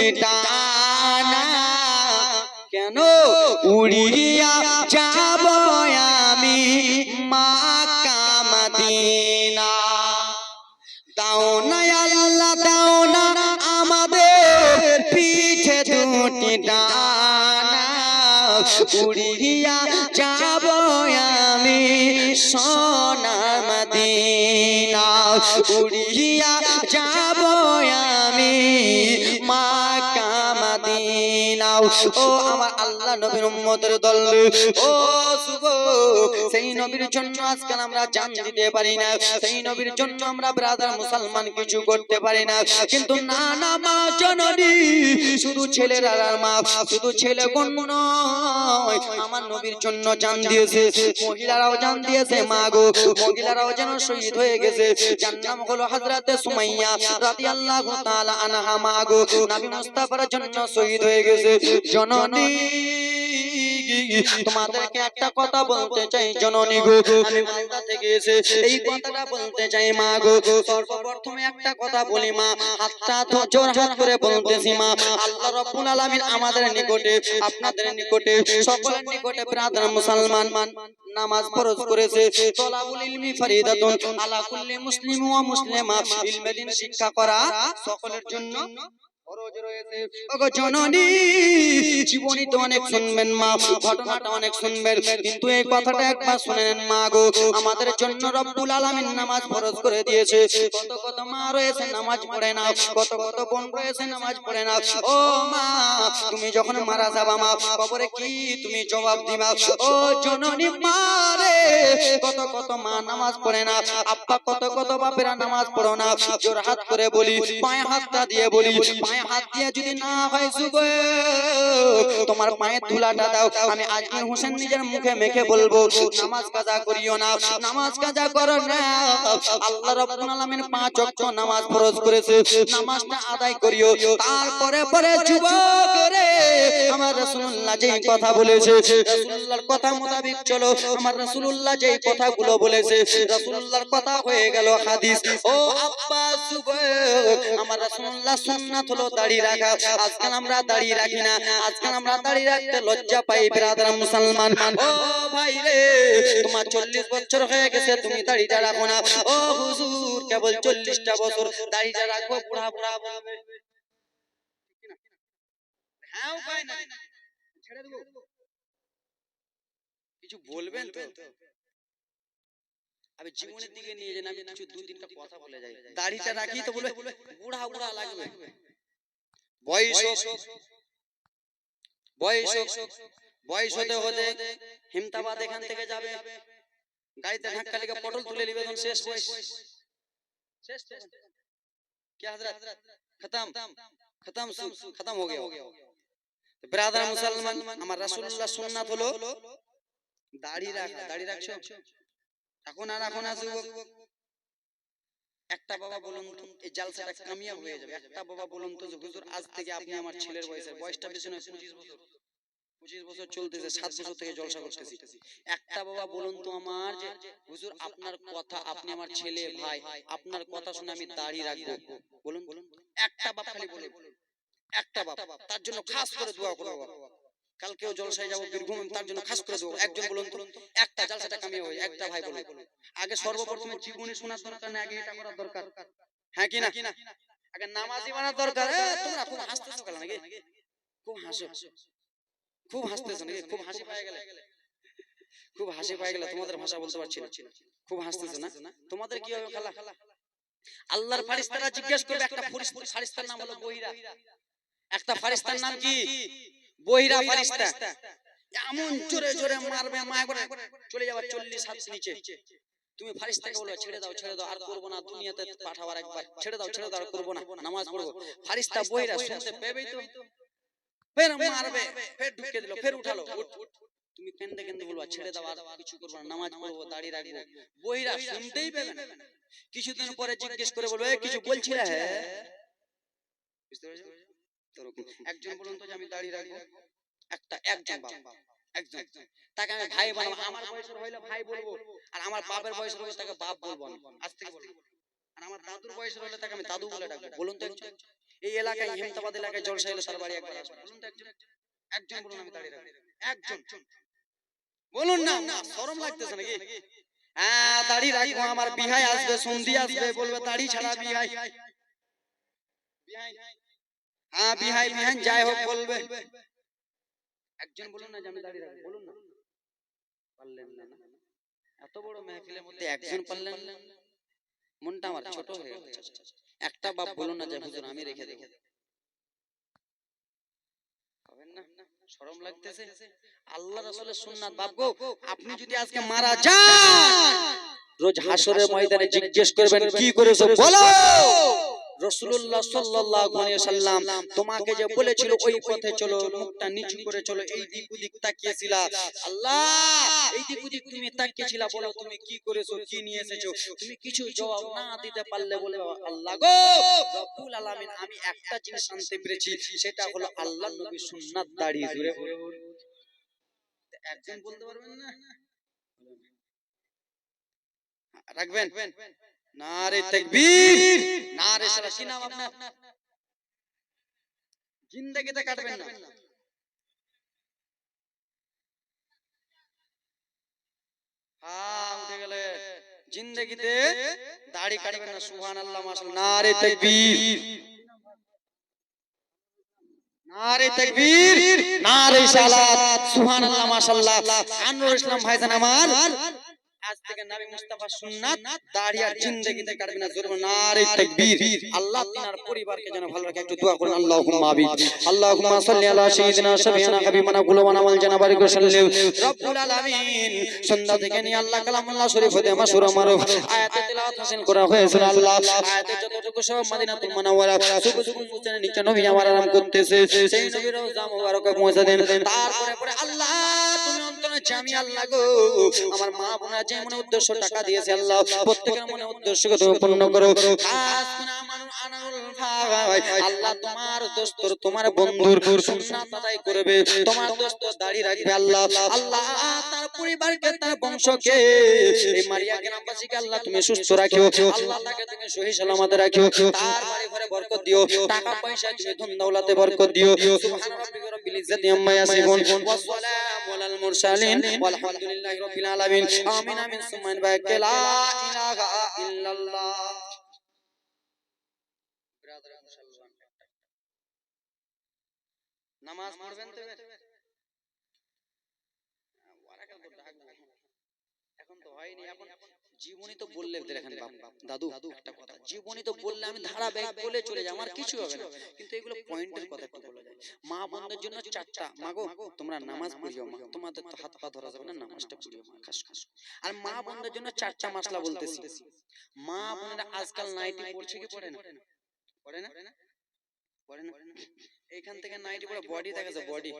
দুটি টানা কেন উড়িয়া যাব আমি মক্কা মদিনা দাও না আল্লাহ দাও না আমাদের পিঠে দুটি ডানা উড়িয়া যাব আমি সোনার মদিনা উড়িয়া যাব আমি মক্কা মদিনা ও আমার আল্লাহ নবীর উম্মতের দল ও যুবক সেই নবীর জন্য আজকাল আমরা জান দিতে পারি না সেই নবীর জন্য আমরা ব্রাদার মুসলমান কিছু করতে পারি না কিন্তু না না মা জননী শুধু ছেলেরা আর মা শুধু ছেলে কোন নয় আমার নবীর জন্য জান দিয়েছে মহিলারাও জান দিয়েছে মা গো মহিলারাও যেন শহীদ হয়ে গেছে যার নাম হলো হযরতে সুমাইয়া রাদিয়াল্লাহু তাআলা আনহা মা গো নবী মুস্তাফার জন্য শহীদ হয়ে গেছে জননী তোমাদেরকে একটা কথা বলতে চাই জননী গো আমি মালদা থেকে এসে এই কথাটা বলতে চাই মা গো সর্বপ্রথমে একটা কথা বলি মা হাতটা তো জোর হাত করে বলতেছি মা আল্লাহ রাব্বুল আলামিন আমাদের নিকটে আপনাদের নিকটে সকলের নিকটে ব্রাদার মুসলমান নামাজ ফরজ করেছে তলাবুল ইলমি ফরিদাতুন আলা কুল্লি মুসলিম ওয়া মুসলিমা ইলমে দ্বীন শিক্ষা করা সকলের জন্য ফরজ রয়েছে ওগো জননী জীবনী তো অনেক শুনবেন মা ঘটনাটা অনেক শুনবেন কিন্তু এই কথাটা একবার শুনেন মা গো আমাদের জন্য রব্বুল আলামিন নামাজ ফরজ করে দিয়েছে কত কত মা রয়েছে নামাজ পড়ে না কত কত বোন রয়েছে নামাজ পড়ে না ও মা তুমি যখন মারা যাবা মা কবরে কি তুমি জবাব দিবা ও জননী মা রে কত কত মা নামাজ পড়ে না আব্বা কত কত বাপেরা নামাজ পড়ো না জোর হাত করে বলি পায়ে হাতটা দিয়ে বলি পায়ে হাত দিয়ে যদি না হয় যুবক তোমার পায়ে ধুলাটা দাও আমি আজমির হোসেন নিজের মুখে মেখে বলবো নামাজ কাজা করিও না নামাজ কাজা করো না আল্লাহ রাব্বুল আলামিন 5 ওয়াক্ত নামাজ ফরজ করেছে নামাজটা আদায় করিও তারপরে পরে যুবক রে আমার রাসূলুল্লাহ যেই কথা বলেছে রাসূলুল্লাহর কথা মোতাবেক চলো আমার রাসূলুল্লাহ যেই কথাগুলো বলেছে রাসূলুল্লাহর কথা হয়ে গেল হাদিস ও আব্বা যুবক আমার রাসূলুল্লাহ সুন্নাত হলো দাড়ি রাখা আজকাল আমরা দাড়ি রাখি না আজকাল আমরা দাড়ি রাখতে লজ্জা পাই ব্রাদার মুসলমান ও ভাই রে তোমার 40 বছর হয়ে গেছে তুমি দাড়িটা রাখো না ও হুজুর কেবল 40টা বছর দাড়িটা রাখবো বুড়া বুড়া বলবে ঠিক না হ্যাঁ উপায় নাই ছেড়ে দেব কিছু বলবেন তো আমি জীবনের দিকে নিয়ে যান আমি কিছু 2-3টা কথা বলে যাই দাড়িটা রাখি তো বলবে বুড়া বুড়া লাগবে বয়স হতে হতে হিমতাবাদ এখান থেকে যাবে গাড়িতে ধাক্কা লেগে পটল তুলে নিবে তখন শেষ বয়স শেষ তো কি হযরত খতম খতম हो गया ব্রাদার মুসলমান আমার রাসূলুল্লাহ সুন্নাত হলো দাড়ি রাখা দাড়ি রাখছো এখন আর এখন আছে একটা বাবা বলুন তো এই জালসাটা কামিয়াব হয়ে যাবে একটা বাবা বলুন তো হুজুর আজ থেকে আপনি আমার ছেলের বয়সটা বেশি নয় 25 বছর চলতেছে 7 বছর থেকে জলসা করতেছি একটা বাবা বলুন তো আমার যে হুজুর আপনার কথা আপনি আমার ছেলে ভাই আপনার কথা শুনে আমি দাড়ি রাখবো বলুন একটা বাপ খালি বলে একটা বাপ তার জন্য খাস করে দোয়া করব কালকেও জলসায় যাব বীরভূম তার জন্য খাস করে দোয়া একজন বলুন তো একটা জালসাটা কামিয়াব হয় একটা ভাই বলুন আগে সর্বপ্রথমে জীবনী শোনার দরকার না আগে এটা করার দরকার হ্যাঁ কি না আগে নামাজি বানার দরকার তোমরা খুব হাসতেছো কেন নাকি খুব হাসো খুব হাসতেছো নাকি খুব হাসি পায় গেলে তোমাদের ভাষা বলতে পারছি না খুব হাসতেছো না তোমাদের কি হবে খালা আল্লাহর ফেরেশতারা জিজ্ঞেস করবে একটা ফেরেশতার নাম হলো বহিরা একটা ফেরেশতার নাম কি বহিরা ফেরেশতা এমন জোরে জোরে মারবে মায়া করে চলে যাবে 40 হাত নিচে তুমি ফেরেশতাকে বলবে ছেড়ে দাও আর করব না দুনিয়াতে পাঠাবার একবার ছেড়ে দাও আর করব না নামাজ পড়ব ফেরেশতা বহিরা শুনতে পেবেই তো ফের মারবে ফের ঢুকে দিল ফের উঠালো তুমি কেন্দে কেন্দে বলবা ছেড়ে দাও আর কিছু করব না নামাজ পড়ব দাড়ি রাখবো বহিরা শুনতেই পাবে না কিছুদিন পরে জিজ্ঞেস করে বলবে কিছু বলছিলা হ্যাঁ বুঝতে পেরেছো একজন বলুন তো যে আমি দাড়ি রাখবো একজন বাবা একজন তাকে আমি ভাই বানাবো আমার বয়সের হইলে ভাই বলবো আর আমার বাপের বয়সের হইলে তাকে বাপ বলবো না আজ থেকে বলবো আর আমার দাদুর বয়সের হইলে তাকে আমি দাদু বলে ডাকবো বলুন তো এই এলাকায় হেমতাবাদ এলাকায় জলসা এলে তার বাড়ি একবার আসবে, বলুন তো একজন, একজন বলুন, আমি দাঁড়িয়ে রাখবো, একজন বলুন না, শরম লাগতেছে নাকি? হ্যাঁ দাঁড়িয়ে রাখবো, আমার বিহাই আসবে, সন্ধি আসবে, বলবে দাড়ি ছাড়া বিহাই, হ্যাঁ বিহাই বিহাই যাই হোক বলবে, একজন বলুন না যে আমি দাঁড়িয়ে রাখবো, বলুন না, পারলেন না, এত বড় মেহফিলের মধ্যে একজন পারলেন না, মনটা আমার ছোট হয়ে গেল। একটা বাপ বলুন না যে হুজুর আমি রেখে দেব, পাবেন না? শরম লাগতেছে? আল্লাহ রাসূলের সুন্নাত বাপ গো, আপনি যদি আজকে মারা যান, রোজ হাসরের ময়দানে জিজ্ঞেস করবেন কি করেছো বলো। রাসূলুল্লাহ সাল্লাল্লাহু আলাইহি ওয়াসাল্লাম তোমাকে যে বলেছিল ওই পথে চলো, মুখটা নিচু করে চলো, এই দিক ওদিক তাকিয়েছিলা, আল্লাহ এই দিক ওদিক তুমি তাকিয়েছিলা, বলো তুমি কি করেছো, কি নিয়ে এসেছো, তুমি কিছু জবাব না দিতে পারলে বলে আল্লাহ গো রব্বুল আলামিন আমি একটা জিনিস জানতে পেরেছি, সেটা হলো আল্লাহর নবীর সুন্নাত দাঁড়িয়ে ধরে। একজন বলতে পারবেন না? রাখবেন নারে তাকবীর, নারে সালাত। কি নাম আপনার? জিন্দেগিতে কাটবেন না, হ্যাঁ উঠে গেলে, জিন্দেগিতে দাড়ি কাটবেন না, সুবহানাল্লাহ মাশাআল্লাহ, নারে তাকবীর, নারে তাকবীর, নারে সালাত, সুবহানাল্লাহ মাশাআল্লাহ। আনোয়ার ইসলাম ভাইজান আমার আজ থেকে নবী মুস্তাফার সুন্নাত দাড়ি আর জিন্দেগিতে কাটবে না, জোরে নারে তাকবীর। আল্লাহ তিনার পরিবারকে যেন ভালো রাখে, একটু দোয়া করুন আল্লাহুম্মা আমিন। আল্লাহুম্মা সাল্লি আলা সাইয়্যিদিনা শাফিয়ানা হাবিবানা কুলুবানা ওয়াল জানাবারি সাল্লাল্লাহু রব্বুল আলামিন। সন্ধ্যা থেকে নিয়ে আল্লাহ কালামুল্লাহ শরীফ হতে মাসুরা মারুফ আয়াতে তিলাওয়াত হাসিল করা হয়েছিল, আল্লাহ আয়াতে যতটুকু সব মদিনাতুল মুনাওয়ারা সুবহান মুস্তানে নিচে নবী আমার আরাম করতেছে, সেই নবীর রওজা মুবারকে পৌঁছে দেন। তারপরে পরে আল্লাহ তুমি অন্তরে জামি, আল্লাহ গো আমার মা বোনা যে মনে উদ্দেশ্য টাকা দিয়েছে আল্লাহ প্রত্যেকের মনে উদ্দেশ্যকে তুমি পূর্ণ করো। খাস করে আমার আনারুল ভাই আল্লাহ তোমার দোস্তর তোমার বন্ধুর সুন্নাত আদায় করবে, তোমার দোস্ত দাড়ি রাখবে আল্লাহ, আল্লাহ তার পরিবারকে তার বংশকে এই মারিয়া গ্রামবাসীকে আল্লাহ তুমি সুস্থ রাখিও, আল্লাহ তাকে তুমি সহি সালামতে রাখিও, তার বাড়ি ঘরে বরকত দিও, টাকা পয়সা তুমি ধন দৌলতে বরকত দিও। সুবহান রাব্বিকা রাব্বিল ইজ্জাতি আম্মা ইয়াসিফুন ওয়া সালামু আলাল মুরসালিন ওয়ালহামদুলিল্লাহি রাব্বিল আলামিন। আমিন আমিন সুম্মা বারাকা লা ইলাহা ইল্লাল্লাহ। ব্রাদার মুসলমান নামাজ পড়বেন তো এখন তো হয়নি, এখন জীবনী তো বললে দেখেন বাপ দাদু একটা কথা, জীবনী তো বললে আমি ধারাবাহিক বলে চলে যাই, আমার কিছু হবে না, কিন্তু এগুলো পয়েন্টের কথা একটু বলে যায়। মা বোনদের জন্য চারটা, মাগো তোমরা নামাজ পড়িও, মা তোমাদের তো হাত পা ধরা যাবে না, নামাজটা পড়িও মা, খাস খাস। আর মা বোনদের জন্য চারটা মাসলা বলতেছি, মা বোনেরা আজকাল নাইটি পড়ছে কি পড়ে না? পড়ে না, পড়ে না, এইখান থেকে নাইটি পড়ে বডি দেখা যায়, বডি